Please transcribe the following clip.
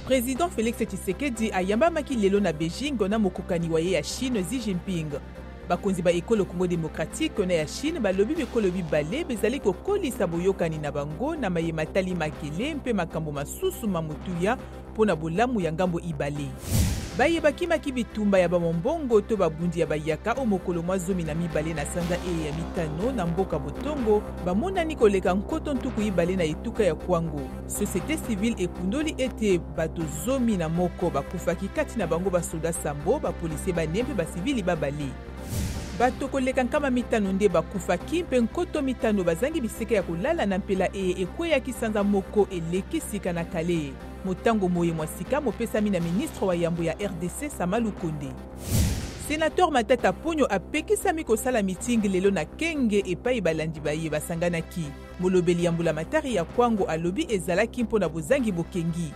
Président Félix Tshisekedi ayambamaki lelo na Beijing na mokokani wa ye ya Chine Xi Jinping. Bakonzi ba ekolo Congo démocratique na ya Chine balobi bikolo bibale bezali kokolisa boyokani na bango na mayematali makele mpe makambo masusu mamutuya pona bolamu ya ngambo ibale. Bayebakimaki bitumba ya bamombongo to babundi ya bayaka o mokolo mwa 12 na sanza ya mitano na mboka Botongo bamonani koleka nkoto ntuku ibale na etuka ya Kwango. Société civile ekundoli ete bato 11 bakufaki kati na bango basoda sambo bapolisie banempe basivili babale. Bato koleka nkama mitano nde bakufaki mpe nkoto mitano bazangi bisika ya kolala na mpela ekweyaki sanza moko eleki sika na kale. Motango moye mwasika mopesami na ministre wa yambo ya RDC Samalu Konde. Sénateur Matata Ponyo apekisami kosala meeting lelo na Kenge epai balandi baye basanganaki. Molobeli yambula matari ya Kwango alobi ezalaki mpona bozangi bokengi.